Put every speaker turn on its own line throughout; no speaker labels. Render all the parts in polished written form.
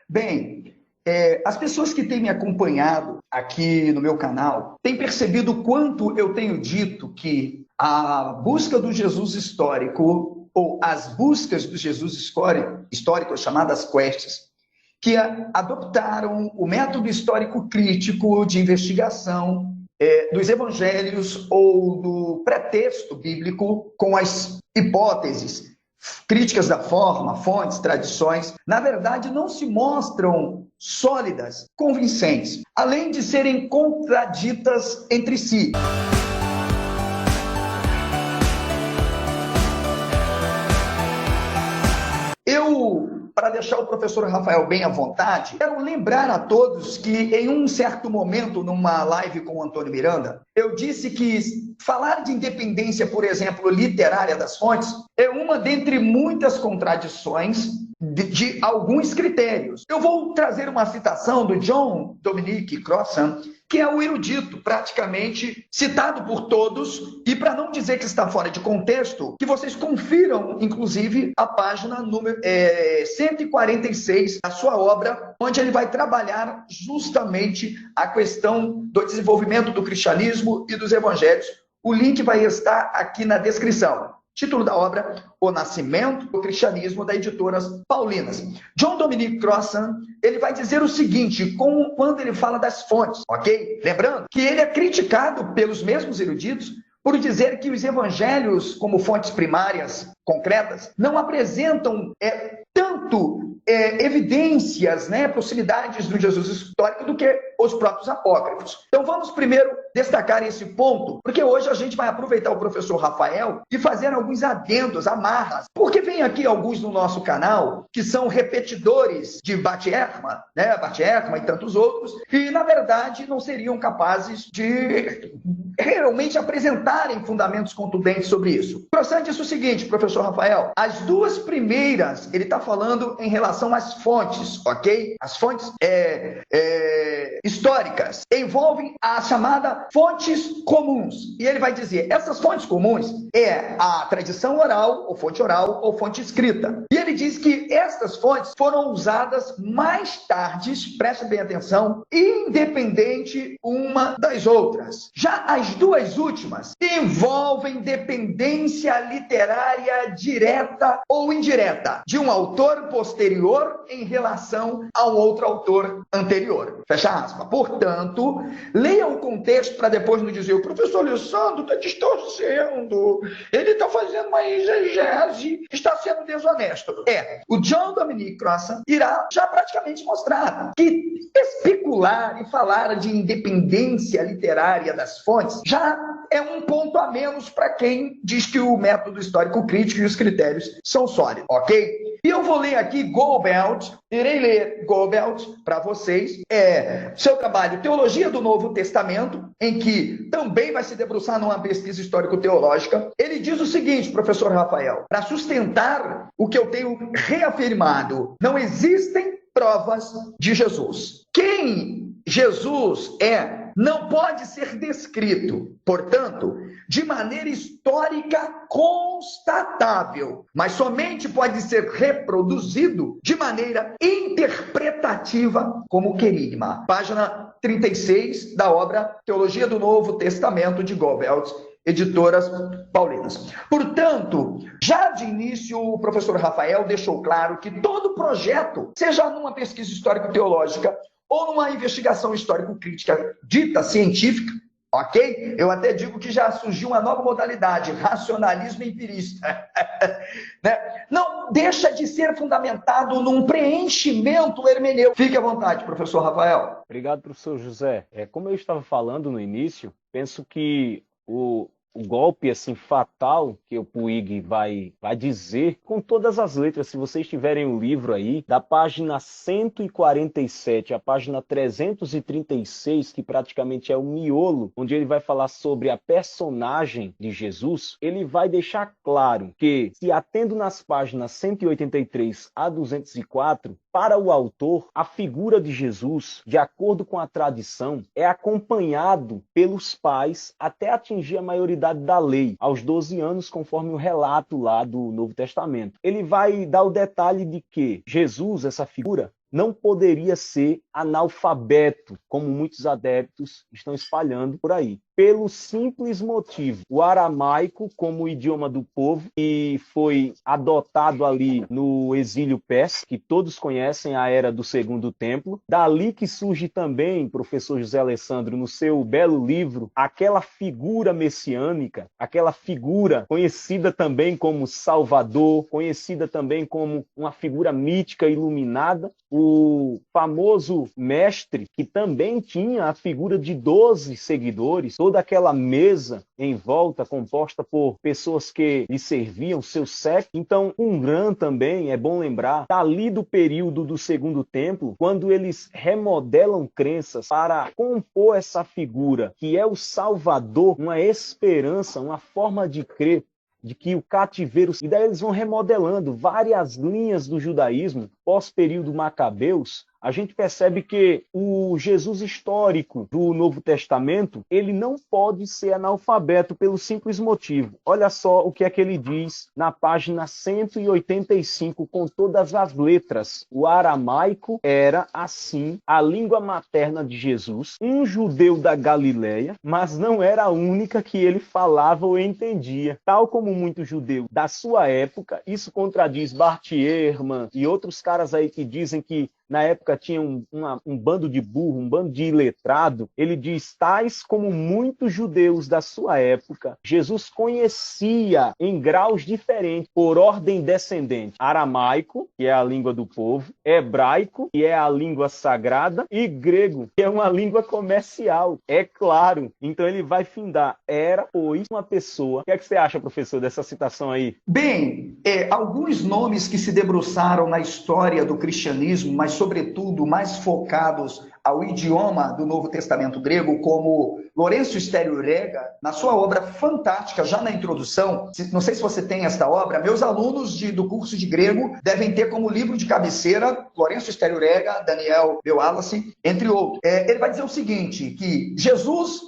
Bem, as pessoas que têm me acompanhado aqui no meu canal têm percebido o quanto eu tenho dito que a busca do Jesus histórico, ou as buscas do Jesus histórico, chamadas quests, que adoptaram o método histórico crítico de investigação dos evangelhos ou do pretexto bíblico com as hipóteses críticas da forma, fontes, tradições, na verdade não se mostram sólidas, convincentes, além de serem contraditas entre si. Para deixar o professor Rafael bem à vontade, quero lembrar a todos que em um certo momento, numa live com o Antônio Miranda, eu disse que falar de independência, por exemplo, literária das fontes, é uma dentre muitas contradições de alguns critérios. Eu vou trazer uma citação do John Dominic Crossan, que é o erudito, praticamente citado por todos, e para não dizer que está fora de contexto, que vocês confiram, inclusive, a página número 146 da sua obra, onde ele vai trabalhar justamente a questão do desenvolvimento do cristianismo e dos evangelhos. O link vai estar aqui na descrição. Título da obra, O Nascimento do Cristianismo, da Editoras Paulinas. John Dominic Crossan, ele vai dizer o seguinte, quando ele fala das fontes, ok? Lembrando que ele é criticado pelos mesmos eruditos por dizer que os evangelhos, como fontes primárias concretas, não apresentam tanto evidências, proximidades do Jesus histórico do que os próprios apócrifos. Então vamos primeiro destacar esse ponto, porque hoje a gente vai aproveitar o professor Rafael e fazer alguns adendos, amarras, porque vem aqui alguns no nosso canal que são repetidores de Bart Ehrman, Bart Ehrman e tantos outros, e na verdade não seriam capazes de realmente apresentarem fundamentos contundentes sobre isso. Crossan disse o seguinte, professor Rafael, as duas primeiras, ele está falando em relação às fontes, ok? As fontes históricas envolvem a chamada fontes comuns. E ele vai dizer, essas fontes comuns é a tradição oral, ou fonte escrita. E ele diz que estas fontes foram usadas mais tarde, preste bem atenção, independente uma das outras. Já as duas últimas envolvem dependência literária direta ou indireta de um autor posterior em relação a um outro autor anterior. Fecha aspas. Portanto, leia o contexto para depois não dizer o professor Alessandro está distorcendo, ele está fazendo uma exegese, está sendo desonesto. O John Dominic Crossan irá já praticamente mostrar que especular e falar de independência literária das fontes já é um ponto a menos para quem diz que o método histórico crítico e os critérios são sólidos, ok? E eu vou ler aqui Gobelt, irei ler Gobelt para vocês, seu trabalho Teologia do Novo Testamento, em que também vai se debruçar numa pesquisa histórico-teológica. Ele diz o seguinte, professor Rafael, para sustentar o que eu tenho reafirmado, não existem provas de Jesus. Quem Jesus não pode ser descrito, portanto, de maneira histórica constatável, mas somente pode ser reproduzido de maneira interpretativa como querigma. Página 36 da obra Teologia do Novo Testamento de Gobelt, Editoras Paulinas. Portanto, já de início, o professor Rafael deixou claro que todo projeto, seja numa pesquisa histórico-teológica ou numa investigação histórico-crítica dita científica, ok? Eu até digo que já surgiu uma nova modalidade, racionalismo empirista. Não deixa de ser fundamentado num preenchimento hermenêutico. Fique à vontade, professor Rafael.
Obrigado, professor José. Como eu estava falando no início, penso que o golpe assim fatal que o Puig vai dizer com todas as letras, se vocês tiverem o livro aí, da página 147 à página 336, que praticamente é o miolo, onde ele vai falar sobre a personagem de Jesus, ele vai deixar claro que, se atendo nas páginas 183 a 204, para o autor, a figura de Jesus, de acordo com a tradição, é acompanhado pelos pais até atingir a maioridade da lei, aos 12 anos, conforme o relato lá do Novo Testamento. Ele vai dar o detalhe de que Jesus, essa figura, não poderia ser analfabeto, como muitos adeptos estão espalhando por aí. Pelo simples motivo, o aramaico, como o idioma do povo, que foi adotado ali no exílio persa, que todos conhecem, a era do Segundo Templo. Dali que surge também, professor José Alessandro, no seu belo livro, aquela figura messiânica, aquela figura conhecida também como Salvador, conhecida também como uma figura mítica iluminada, o famoso mestre, que também tinha a figura de 12 seguidores, toda aquela mesa em volta, composta por pessoas que lhe serviam, seu séquito. Então, Qumran também, é bom lembrar, está ali do período do Segundo Templo, quando eles remodelam crenças para compor essa figura, que é o Salvador, uma esperança, uma forma de crer, de que o cativeiro... E daí eles vão remodelando várias linhas do judaísmo, pós-período Macabeus. A gente percebe que o Jesus histórico do Novo Testamento, ele não pode ser analfabeto pelo simples motivo. Olha só o que é que ele diz na página 185, com todas as letras. O aramaico era, assim, a língua materna de Jesus, um judeu da Galileia, mas não era a única que ele falava ou entendia. Tal como muitos judeus da sua época, isso contradiz Bart Ehrman e outros caras aí que dizem que na época tinha um bando de burro, um bando de iletrado. Ele diz, tais como muitos judeus da sua época, Jesus conhecia em graus diferentes, por ordem descendente, aramaico, que é a língua do povo, hebraico, que é a língua sagrada, e grego, que é uma língua comercial. É claro. Então ele vai findar. Era, pois, uma pessoa... O que é que você acha, professor, dessa citação aí?
Bem, alguns nomes que se debruçaram na história do cristianismo, mas sobretudo mais focados ao idioma do Novo Testamento grego, como Lourenço Estélio Rega, na sua obra fantástica, já na introdução, não sei se você tem esta obra, meus alunos do curso de grego devem ter como livro de cabeceira Lourenço Estélio Rega, Daniel Wallace, entre outros. Ele vai dizer o seguinte, que Jesus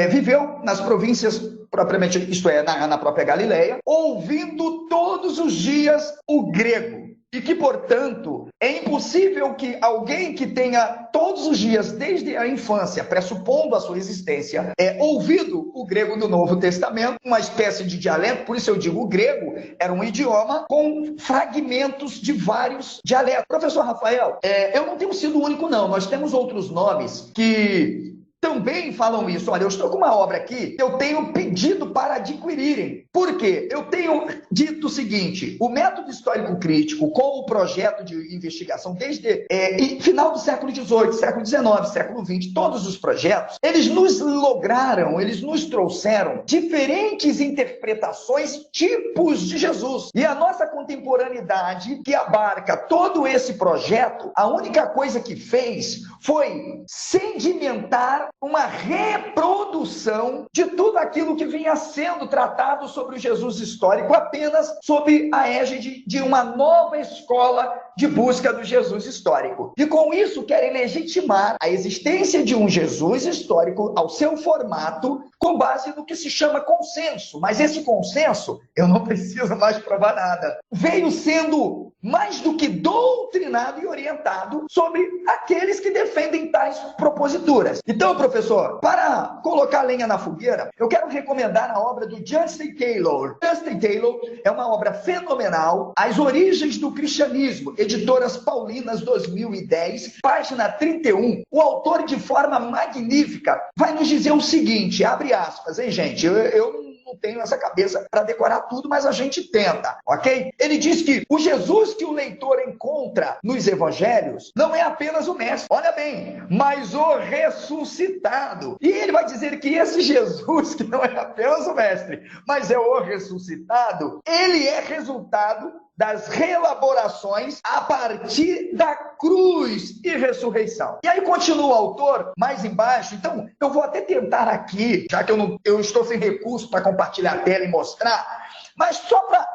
viveu nas províncias propriamente, isto é, na própria Galileia, ouvindo todos os dias o grego. E que, portanto, é impossível que alguém que tenha todos os dias, desde a infância, pressupondo a sua existência, ouvido o grego do Novo Testamento, uma espécie de dialeto, por isso eu digo o grego, era um idioma com fragmentos de vários dialetos. Professor Rafael, eu não tenho sido o único, não. Nós temos outros nomes que também falam isso. Olha, eu estou com uma obra aqui que eu tenho pedido para adquirirem. Por quê? Eu tenho dito o seguinte, o método histórico crítico com o projeto de investigação desde final do século XVIII, século XIX, século XX, todos os projetos, eles nos trouxeram diferentes interpretações, tipos de Jesus. E a nossa contemporaneidade, que abarca todo esse projeto, a única coisa que fez foi sedimentar uma reprodução de tudo aquilo que vinha sendo tratado sobre o Jesus histórico, apenas sob a égide de uma nova escola de busca do Jesus histórico. E com isso querem legitimar a existência de um Jesus histórico ao seu formato, com base no que se chama consenso. Mas esse consenso, eu não preciso mais provar nada, veio sendo mais do que doutrinado e orientado sobre aqueles que defendem tais proposituras. Então, professor, para colocar lenha na fogueira, eu quero recomendar a obra do Justin Taylor. Justin Taylor é uma obra fenomenal, As Origens do Cristianismo, Editoras Paulinas 2010, página 31. O autor, de forma magnífica, vai nos dizer o seguinte, abre aspas, hein, gente? Eu não tenho essa cabeça para decorar tudo, mas a gente tenta, ok? Ele diz que o Jesus que o leitor encontra nos evangelhos não é apenas o mestre, olha bem, mas o ressuscitado. E ele vai dizer que esse Jesus, que não é apenas o mestre, mas é o ressuscitado, ele é resultado das reelaborações a partir da cruz e ressurreição. E aí continua o autor mais embaixo. Então, eu vou até tentar aqui, já que eu estou sem recurso para compartilhar a tela e mostrar, mas só para...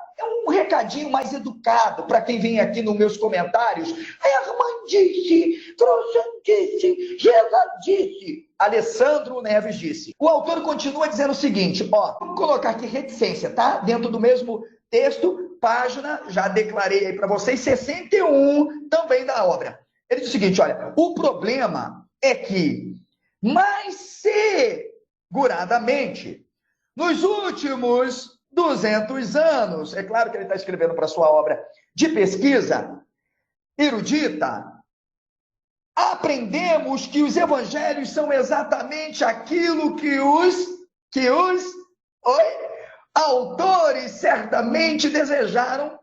um recadinho mais educado para quem vem aqui nos meus comentários. Herman disse, Croissant disse, Jesus disse, Alessandro Neves disse. O autor continua dizendo o seguinte, vamos colocar aqui reticência, tá? Dentro do mesmo texto, página, já declarei aí para vocês, 61 também da obra. Ele diz o seguinte, olha, o problema é que, mais seguradamente, nos últimos 200 anos, é claro que ele está escrevendo para sua obra de pesquisa erudita, aprendemos que os evangelhos são exatamente aquilo que os autores certamente desejaram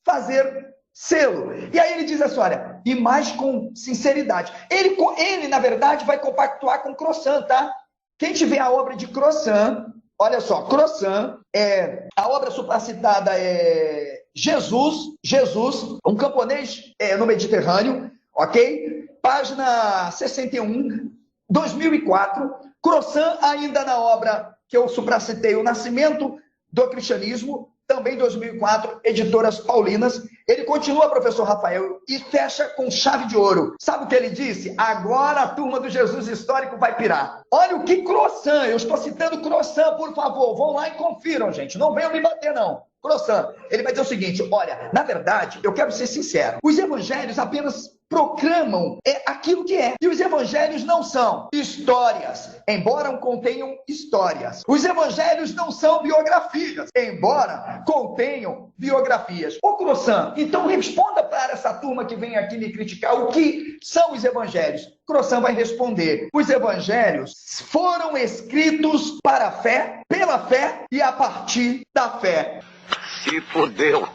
fazer selo. E aí ele diz assim, olha, e mais com sinceridade. Ele na verdade, vai compactuar com Crossan, tá? Quem tiver a obra de Crossan, olha só, Crossan, a obra supracitada é Jesus, um camponês no Mediterrâneo, ok? Página 61, 2004. Crossan, ainda na obra que eu supracitei, O Nascimento do Cristianismo, também 2004, Editoras Paulinas. Ele continua, professor Rafael, e fecha com chave de ouro. Sabe o que ele disse? Agora a turma do Jesus histórico vai pirar. Olha o que Crossan, eu estou citando Crossan, por favor, vão lá e confiram, gente. Não venham me bater, não. Crossan, ele vai dizer o seguinte, olha, na verdade, eu quero ser sincero, os evangelhos apenas proclamam aquilo que é. E os evangelhos não são histórias, embora contenham histórias. Os evangelhos não são biografias, embora contenham biografias. Ô Crossan, então responda para essa turma que vem aqui me criticar o que são os evangelhos. Crossan vai responder, os evangelhos foram escritos para a fé, pela fé e a partir da fé.
Se fodeu,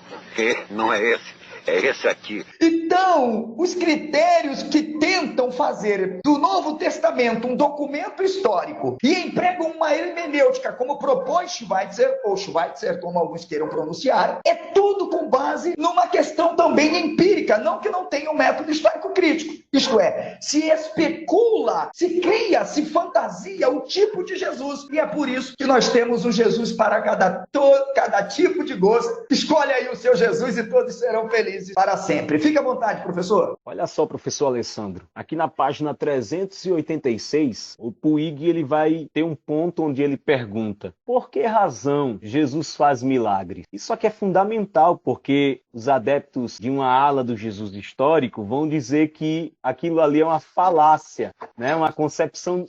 não é esse. É esse aqui.
Então, os critérios que tentam fazer do Novo Testamento um documento histórico e empregam uma hermenêutica, como propõe Schweitzer, ou Schweitzer, como alguns queiram pronunciar, é tudo com base numa questão também empírica, não que não tenha um método histórico crítico. Isto é, se especula, se cria, se fantasia o tipo de Jesus. E é por isso que nós temos um Jesus para cada tipo de gosto. Escolhe aí o seu Jesus e todos serão felizes para sempre. Fique à vontade, professor.
Olha só, professor Alessandro, aqui na página 386, o Puig ele vai ter um ponto onde ele pergunta: por que razão Jesus faz milagres? Isso aqui é fundamental, porque os adeptos de uma ala do Jesus histórico vão dizer que aquilo ali é uma falácia, né? Uma concepção,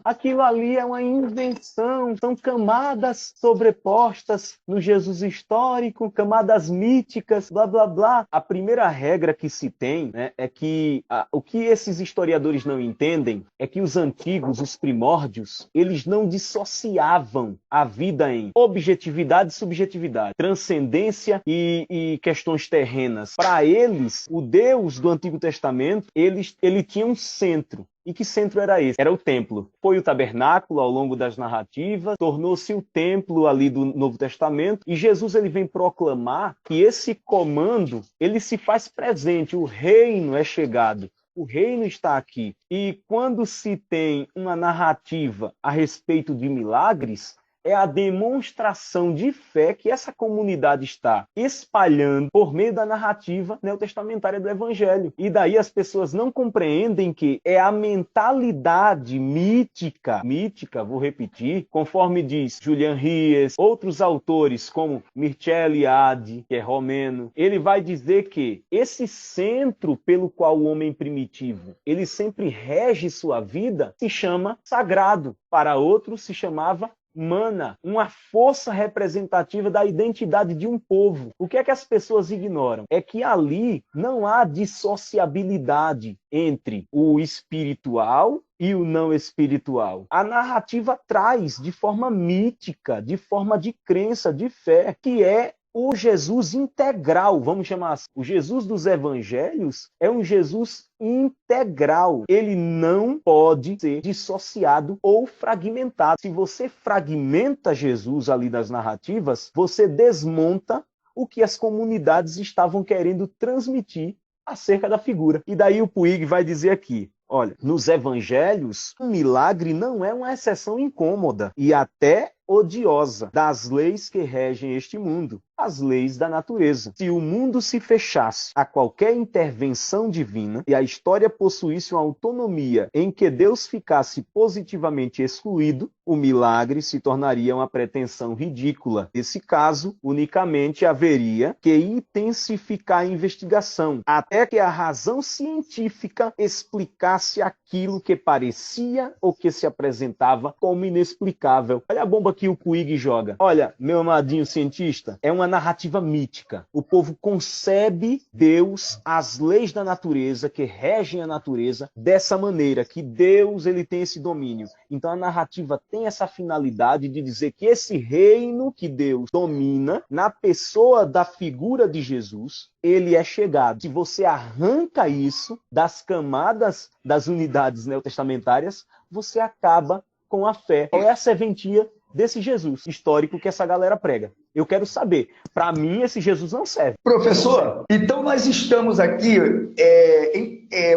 aquilo ali é uma invenção, são camadas sobrepostas no Jesus histórico, camadas míticas, blá blá blá. A primeira regra que se tem, né, é que o que esses historiadores não entendem é que os antigos, os primórdios, eles não dissociavam a vida em objetividade e subjetividade, transcendência e questões terrenas. Para eles, o Deus do Antigo Testamento, ele tinha um centro. E que centro era esse? Era o templo. Foi o tabernáculo ao longo das narrativas, tornou-se o templo ali do Novo Testamento, e Jesus ele vem proclamar que esse comando, ele se faz presente, o reino é chegado. O reino está aqui. E quando se tem uma narrativa a respeito de milagres, é a demonstração de fé que essa comunidade está espalhando por meio da narrativa neotestamentária do Evangelho. E daí as pessoas não compreendem que é a mentalidade mítica, vou repetir, conforme diz Julian Ries, outros autores como Mircea Eliade, que é romeno, ele vai dizer que esse centro pelo qual o homem primitivo, ele sempre rege sua vida, se chama sagrado. Para outros se chamava mana, uma força representativa da identidade de um povo. O que é que as pessoas ignoram? É que ali não há dissociabilidade entre o espiritual e o não espiritual. A narrativa traz de forma mítica, de forma de crença, de fé, que é o Jesus integral, vamos chamar assim. O Jesus dos evangelhos é um Jesus integral. Ele não pode ser dissociado ou fragmentado. Se você fragmenta Jesus ali das narrativas, você desmonta o que as comunidades estavam querendo transmitir acerca da figura. E daí o Puig vai dizer aqui: olha, nos evangelhos, o milagre não é uma exceção incômoda e até odiosa das leis que regem este mundo, as leis da natureza. Se o mundo se fechasse a qualquer intervenção divina e a história possuísse uma autonomia em que Deus ficasse positivamente excluído, o milagre se tornaria uma pretensão ridícula. Nesse caso, unicamente haveria que intensificar a investigação, até que a razão científica explicasse aquilo que parecia ou que se apresentava como inexplicável. Olha a bomba que o Puig joga. Olha, meu amadinho cientista, é uma narrativa mítica. O povo concebe Deus, as leis da natureza, que regem a natureza, dessa maneira, que Deus ele tem esse domínio. Então a narrativa tem essa finalidade de dizer que esse reino que Deus domina, na pessoa da figura de Jesus, ele é chegado. Se você arranca isso das camadas das unidades neotestamentárias, você acaba com a fé. Qual é a serventia desse Jesus histórico que essa galera prega? Eu quero saber. Para mim, esse Jesus não serve.
Professor, então nós estamos aqui...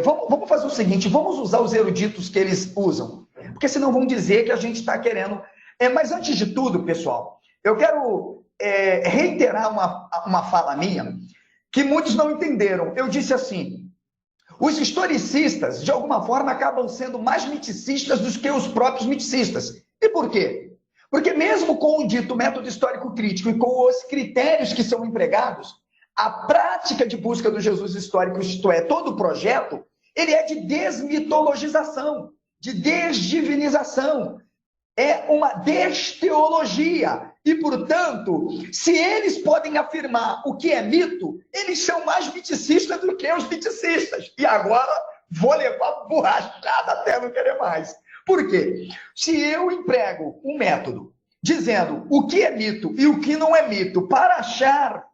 vamos fazer o seguinte, vamos usar os eruditos que eles usam, porque senão vão dizer que a gente está querendo... mas antes de tudo, pessoal, eu quero reiterar uma fala minha que muitos não entenderam. Eu disse assim, os historicistas, de alguma forma, acabam sendo mais miticistas do que os próprios miticistas. E por quê? Porque mesmo com o dito método histórico crítico e com os critérios que são empregados, a prática de busca do Jesus histórico, isto é, todo o projeto, ele é de desmitologização, de desdivinização. É uma desteologia. E, portanto, se eles podem afirmar o que é mito, eles são mais miticistas do que os miticistas. E agora vou levar borrachada até não querer mais. Por quê? Se eu emprego um método dizendo o que é mito e o que não é mito para achar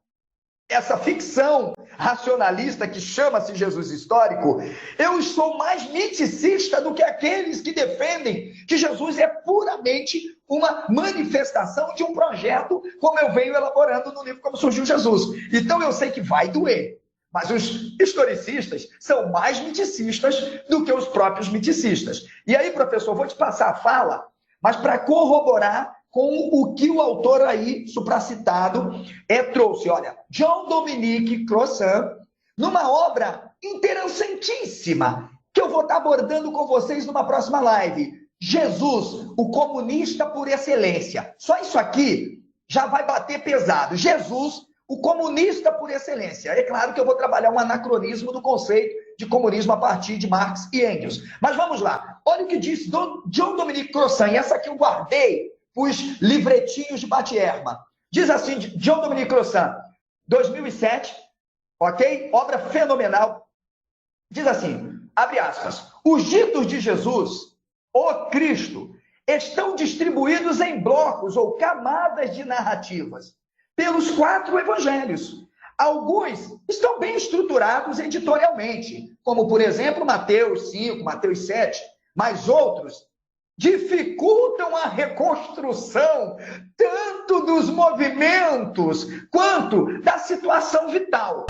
essa ficção racionalista que chama-se Jesus histórico, eu sou mais miticista do que aqueles que defendem que Jesus é puramente uma manifestação de um projeto, como eu venho elaborando no livro Como Surgiu Jesus. Então eu sei que vai doer, mas os historicistas são mais miticistas do que os próprios miticistas. E aí, professor, vou te passar a fala, mas para corroborar com o que o autor aí, supracitado, trouxe. Olha, John Dominique Crossan, numa obra interessantíssima, que eu vou estar abordando com vocês numa próxima live. Jesus, o comunista por excelência. Só isso aqui já vai bater pesado. Jesus, o comunista por excelência. É claro que eu vou trabalhar um anacronismo do conceito de comunismo a partir de Marx e Engels. Mas vamos lá. Olha o que diz John Dominique Crossan. E essa aqui eu guardei os livretinhos de bate-erma. Diz assim, John Dominique Crossan, 2007, ok? Obra fenomenal. Diz assim, abre aspas, os ditos de Jesus, o Cristo, estão distribuídos em blocos ou camadas de narrativas pelos 4 evangelhos. Alguns estão bem estruturados editorialmente, como, por exemplo, Mateus 5, Mateus 7, mas outros dificultam a reconstrução tanto dos movimentos quanto da situação vital.